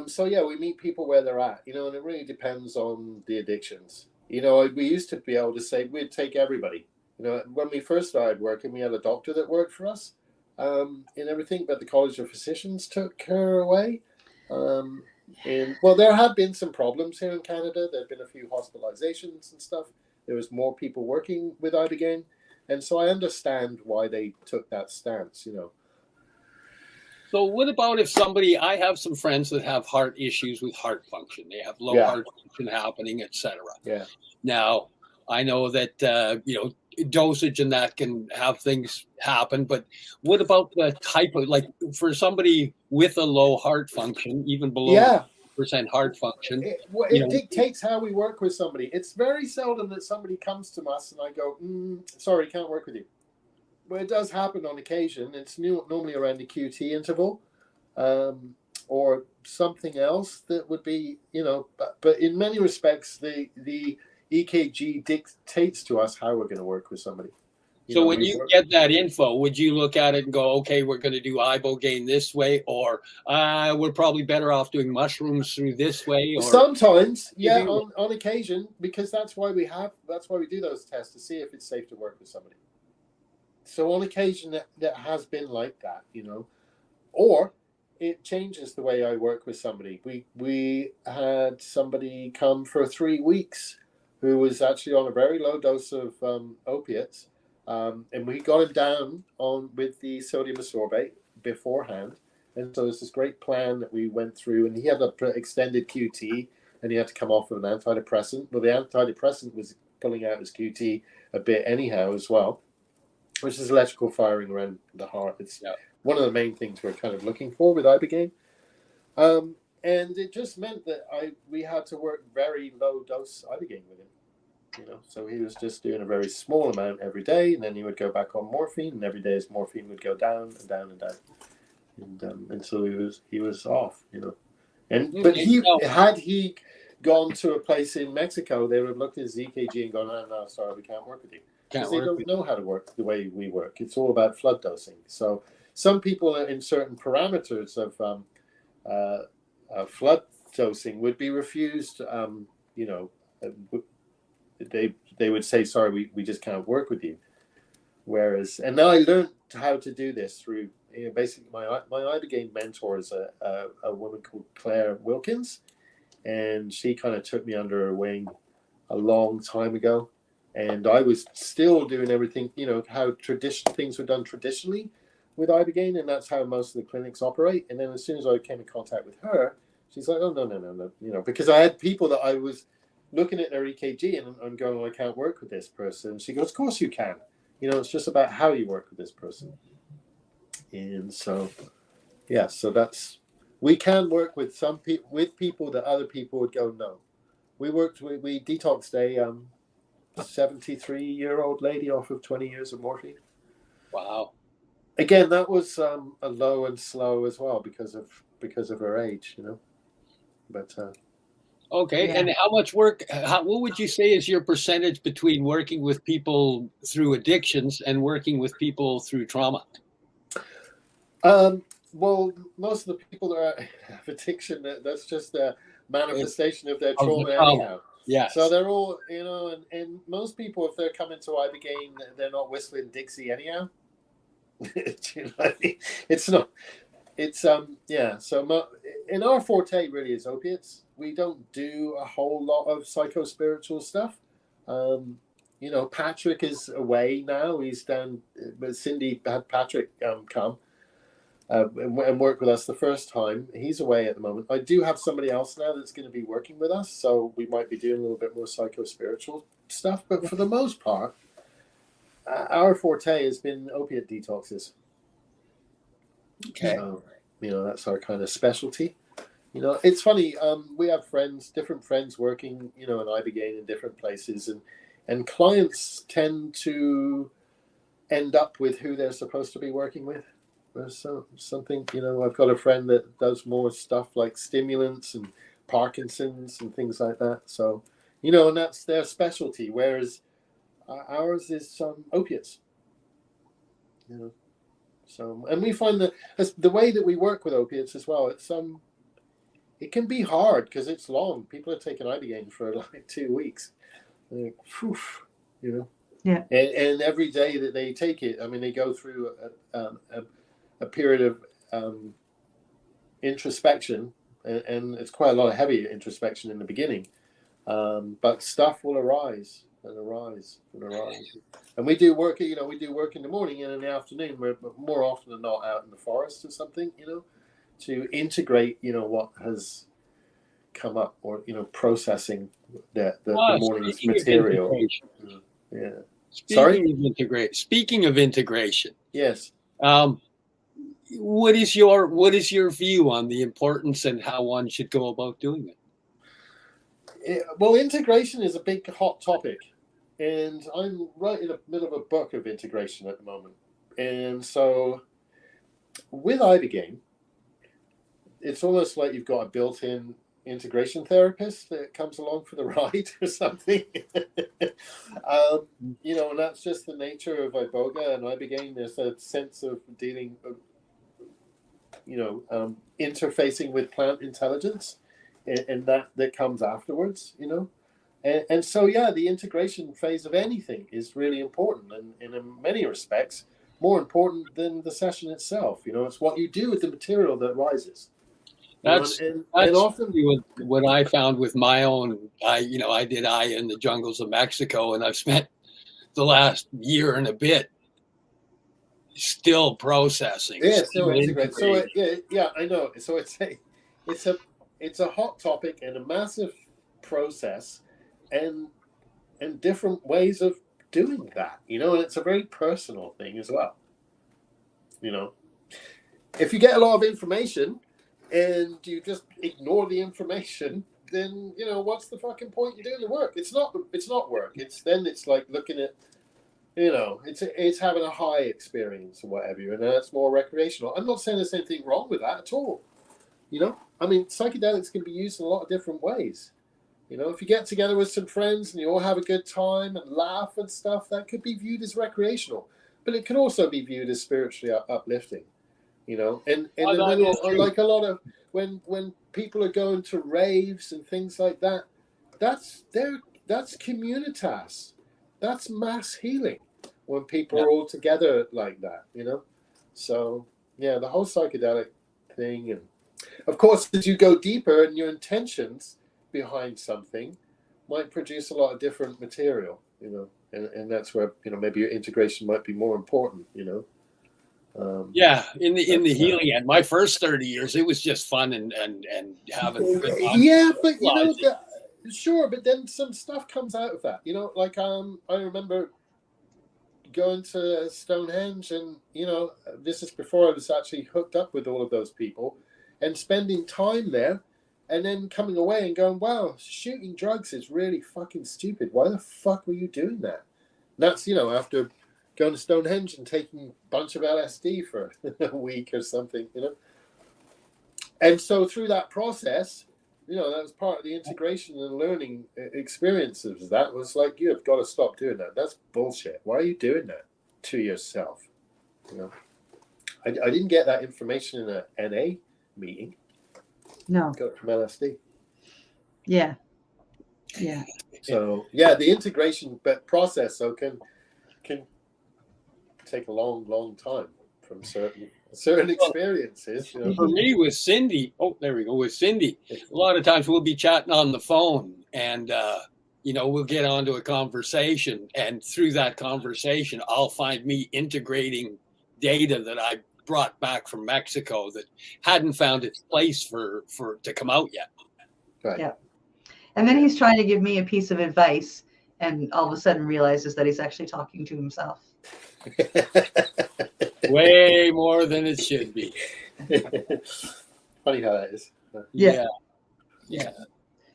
so yeah, we meet people where they're at, and it really depends on the addictions. We used to be able to say we'd take everybody. When we first started working, we had a doctor that worked for us and everything, but the College of Physicians took her away. And there had been some problems here in Canada. There had been a few hospitalizations and stuff. There was more people working with Ibogaine, and so I understand why they took that stance. So what about if I have some friends that have heart issues with heart function. They have low heart function happening, etc. Yeah. Now, I know that, dosage and that can have things happen, but what about the type of, like, for somebody with a low heart function, even below percent heart function? It dictates how we work with somebody. It's very seldom that somebody comes to us and I go, sorry, can't work with you. Well, it does happen on occasion. It's normally around the QT interval, or something else that would be, but in many respects, the EKG dictates to us how we're going to work with somebody. So when you get that info, would you look at it and go, okay, we're going to do ibogaine this way, or we're probably better off doing mushrooms through this way? Or sometimes, on occasion, because that's why we do those tests, to see if it's safe to work with somebody. So on occasion that has been like that, or it changes the way I work with somebody. We had somebody come for 3 weeks who was actually on a very low dose of opiates, and we got him down with the sodium ascorbate beforehand. And so there's this great plan that we went through, and he had an extended QT, and he had to come off of an antidepressant. Well, the antidepressant was pulling out his QT a bit anyhow as well, which is electrical firing around the heart. It's one of the main things we're kind of looking for with ibogaine. And it just meant that we had to work very low dose ibogaine with him. So he was just doing a very small amount every day, and then he would go back on morphine, and every day his morphine would go down and down and down. And so he was off, But had he gone to a place in Mexico, they would have looked at his EKG and gone, no, sorry, we can't work with you. Because they don't know how to work the way we work. It's all about flood dosing. So some people in certain parameters of flood dosing would be refused. They would say, sorry, we just can't work with you. Whereas, and then I learned how to do this through basically my ibogaine mentor is a woman called Claire Wilkins, and she kind of took me under her wing a long time ago. And I was still doing everything, how things were done traditionally with ibogaine, and that's how most of the clinics operate. And then as soon as I came in contact with her, she's like, oh, no, because I had people that I was looking at their EKG and going, I can't work with this person. She goes, of course you can. It's just about how you work with this person. And so, we can work with with people that other people would go, no. We detoxed a 73-year-old lady off of 20 years of morphine. Wow. Again, that was a low and slow as well because of her age, But okay, and how much work? What would you say is your percentage between working with people through addictions and working with people through trauma? Well, most of the people that have addiction, that's just a manifestation of their trauma anyhow. Yeah. So they're all, and most people, if they're coming to ibogaine, they're not whistling Dixie anyhow. It's not. It's So in our forte really is opiates. We don't do a whole lot of psychospiritual stuff. Patrick is away now. He's down, but Cindy had Patrick come and work with us the first time. He's away at the moment. I do have somebody else now that's going to be working with us, so we might be doing a little bit more psycho-spiritual stuff. But for the most part, our forte has been opiate detoxes. Okay. So, that's our kind of specialty. It's funny. We have different friends working, in ibogaine in different places, and clients tend to end up with who they're supposed to be working with. There's something, I've got a friend that does more stuff like stimulants and Parkinson's and things like that. So, and that's their specialty, whereas ours is opiates. So, and we find that the way that we work with opiates as well, it can be hard because it's long. People are taking ibogaine for like 2 weeks. Yeah. And every day that they take it, they go through a period of introspection, and it's quite a lot of heavy introspection in the beginning. But stuff will arise. And we do work, in the morning and in the afternoon. We're more often than not out in the forest or something, to integrate, what has, come up, or processing the morning's Speaking of material. integration. Yeah. Speaking of integration. Yes. What is your view on the importance and how one should go about doing it? Well, integration is a big hot topic, and I'm right in the middle of a book of integration at the moment. And so with Ibogaine, it's almost like you've got a built-in integration therapist that comes along for the ride or something. And that's just the nature of Iboga and Ibogaine. There's a sense of dealing, interfacing with plant intelligence, and that comes afterwards, And so, the integration phase of anything is really important, and in many respects, more important than the session itself. It's what you do with the material that rises. That's often what I found with my own. I did in the jungles of Mexico, and I've spent the last year and a bit still processing. Yeah, still integrating. So I know. So it's a hot topic and a massive process, and different ways of doing that. And it's a very personal thing as well. If you get a lot of information and you just ignore the information, then what's the fucking point in doing the work? It's not work. It's like looking at, it's having a high experience or whatever, and that's more recreational. I'm not saying there's anything wrong with that at all. Psychedelics can be used in a lot of different ways. If you get together with some friends and you all have a good time and laugh and stuff, that could be viewed as recreational, but it can also be viewed as spiritually uplifting. And like a lot of when people are going to raves and things like that, that's communitas, that's mass healing when people are all together like that. So the whole psychedelic thing, and of course as you go deeper and your intentions behind something might produce a lot of different material, and that's where maybe your integration might be more important. In the healing end, my first 30 years, it was just fun and having good time. Yeah, but sure, but then some stuff comes out of that. I remember going to Stonehenge, and this is before I was actually hooked up with all of those people, and spending time there, and then coming away and going, wow, shooting drugs is really fucking stupid. Why the fuck were you doing that? And that's after going to Stonehenge and taking a bunch of LSD for a week or something, And so through that process, that was part of the integration and learning experiences. That was like, you've got to stop doing that. That's bullshit. Why are you doing that to yourself? I didn't get that information in a NA meeting. No. Got it from LSD. Yeah. So the integration process can take a long time from certain experiences. For me, with Cindy, with Cindy, a lot of times we'll be chatting on the phone, and we'll get onto a conversation, and through that conversation, I'll find me integrating data that I brought back from Mexico that hadn't found its place for to come out yet. Right. Yeah. And then he's trying to give me a piece of advice, and all of a sudden realizes that he's actually talking to himself. Way more than it should be. Funny how that is. Yeah.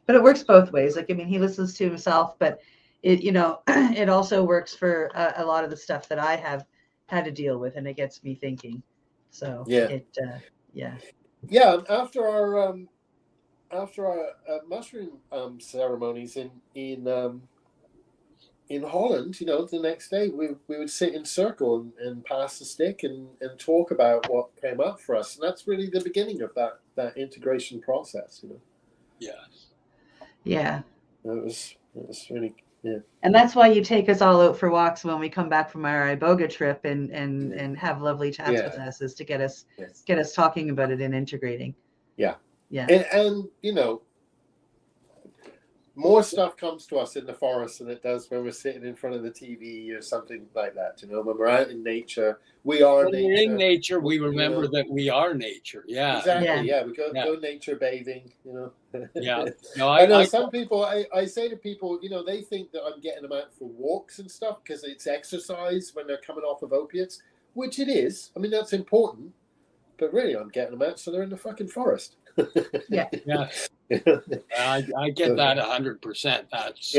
But it works both ways. He listens to himself, but it it also works for a lot of the stuff that I have had to deal with, and it gets me thinking. So after our mushroom ceremonies in Holland, the next day we would sit in circle and pass the stick and talk about what came up for us, and that's really the beginning of that integration process. Yeah. It was really. Yeah. And that's why you take us all out for walks when we come back from our Iboga trip and have lovely chats with us, is to get us talking about it and integrating. Yeah. Yeah. And more stuff comes to us in the forest than it does when we're sitting in front of the TV or something like that. When we're out in nature, we are when nature. we're in nature, we remember that we are nature. Yeah, exactly. Yeah, we go nature bathing. Yeah. No, I know some people. I say to people, they think that I'm getting them out for walks and stuff because it's exercise when they're coming off of opiates, which it is. I mean, that's important, but really, I'm getting them out so they're in the fucking forest. Yeah. I get that 100%. That's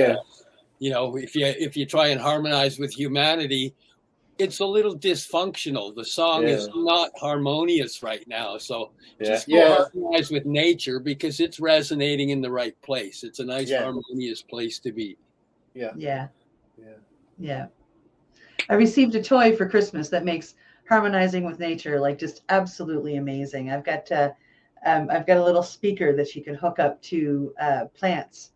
if you try and harmonize with humanity, it's a little dysfunctional. The song is not harmonious right now. So just harmonize with nature because it's resonating in the right place. It's a nice harmonious place to be. Yeah. I received a toy for Christmas that makes harmonizing with nature just absolutely amazing. I've got a little speaker that you can hook up to plants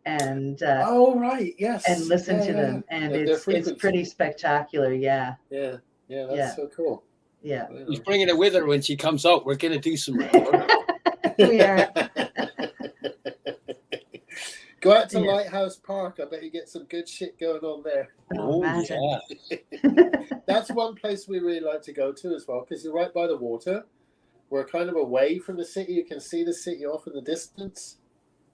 and and listen to them, and it's pretty spectacular. That's so cool. She's bringing it with her when she comes out. We're gonna do some recording. We are. Go out to Lighthouse Park. I bet you get some good shit going on there. That's one place we really like to go to as well because you're right by the water. We're kind of away from the city. You can see the city off in the distance.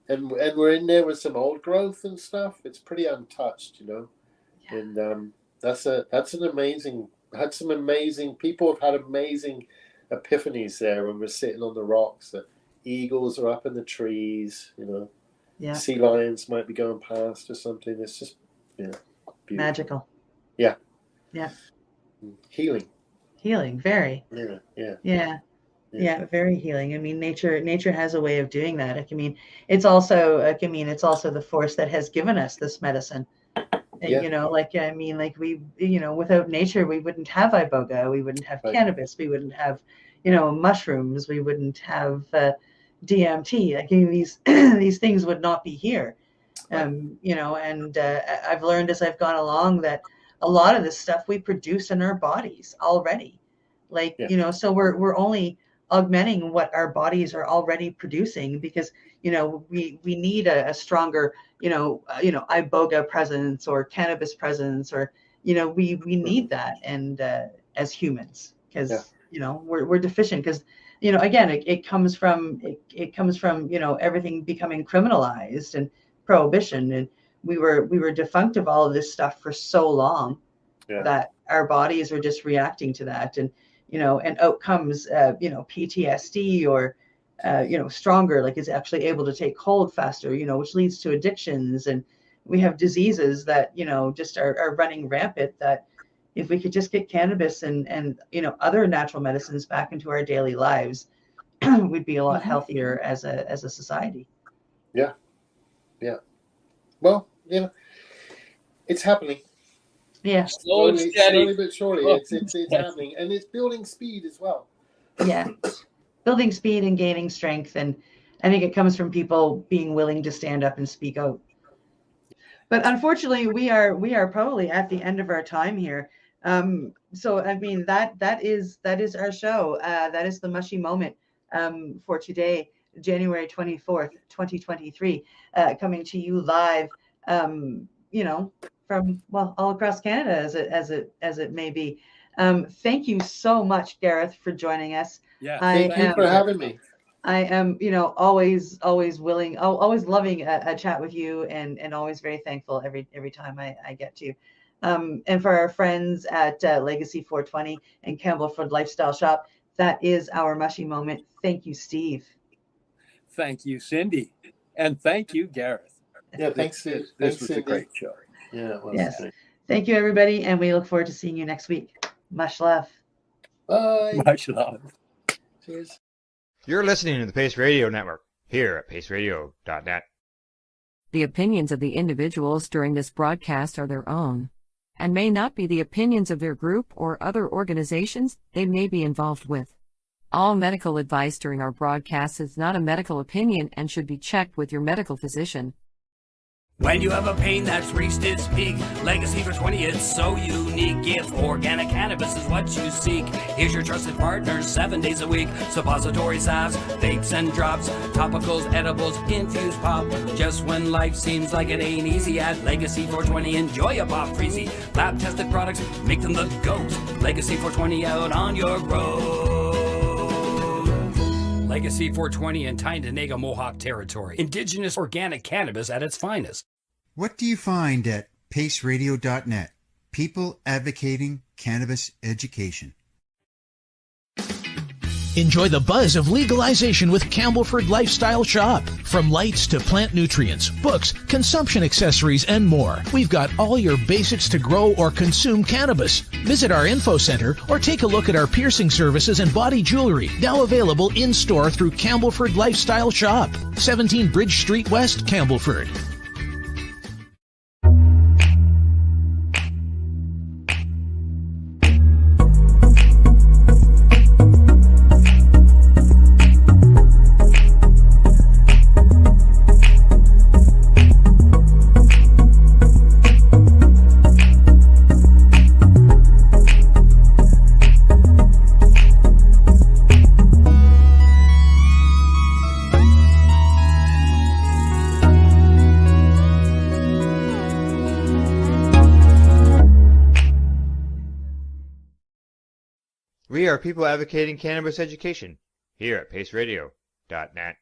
And we're in there with some old growth and stuff. It's pretty untouched, And that's an amazing. Had some amazing people have had amazing epiphanies there when we're sitting on the rocks. The eagles are up in the trees, Sea lions might be going past or something. It's just beautiful. Magical. Yeah. Healing. Very. Yeah, very healing. I mean, nature has a way of doing that. I mean, it's also the force that has given us this medicine. Without nature, we wouldn't have iboga, we wouldn't have cannabis, we wouldn't have, mushrooms, we wouldn't have DMT. These things would not be here. I've learned as I've gone along that a lot of this stuff we produce in our bodies already. So we're only augmenting what our bodies are already producing because we need a stronger iboga presence or cannabis presence or we need that and as humans because we're deficient because again it comes from everything becoming criminalized and prohibition, and we were defunct of all of this stuff for so long that our bodies are just reacting to that, and and out comes PTSD or stronger, like it's actually able to take hold faster, which leads to addictions, and we have diseases that just are running rampant, that if we could just get cannabis and other natural medicines back into our daily lives, we'd be a lot healthier as a society. Well, it's happening. Yeah, slowly but surely, it's happening, and it's building speed as well. Yeah, building speed and gaining strength, and I think it comes from people being willing to stand up and speak out. But unfortunately, we are probably at the end of our time here. So I mean that is our show. That is the Mushie Moment for today, January 24th, 2023, coming to you live. From all across Canada as it may be. Thank you so much, Garyth, for joining us. Yeah, thank you for having me. I am, always willing, always loving a chat with you, and always very thankful every time I get to. And for our friends at Legacy 420 and Campbellford Lifestyle Shop, that is our Mushie Moment. Thank you, Steve. Thank you, Cindy, and thank you, Garyth. Yeah, thanks. This was Cindy. a great show. Yeah, it was. Yes. Thank you, everybody, and we look forward to seeing you next week. Much love. Bye. Much love. Cheers. You're listening to the Pace Radio Network here at paceradio.net. The opinions of the individuals during this broadcast are their own and may not be the opinions of their group or other organizations they may be involved with. All medical advice during our broadcast is not a medical opinion and should be checked with your medical physician. When you have a pain that's reached its peak, Legacy for 20, it's so unique. If organic cannabis is what you seek, here's your trusted partner 7 days a week. Suppository salves, vapes and drops, topicals, edibles, infused pop. Just when life seems like it ain't easy, at Legacy 420, enjoy a pop freezy. Lab tested products, make them the GOAT. Legacy 420 out on your road. Legacy 420 in Tyndonega Mohawk territory. Indigenous organic cannabis at its finest. What do you find at paceradio.net? People advocating cannabis education. Enjoy the buzz of legalization with Campbellford Lifestyle Shop. From lights to plant nutrients, books, consumption accessories, and more, we've got all your basics to grow or consume cannabis. Visit our info center or take a look at our piercing services and body jewelry, now available in-store through Campbellford Lifestyle Shop, 17 Bridge Street West, Campbellford. We are people advocating cannabis education here at paceradio.net.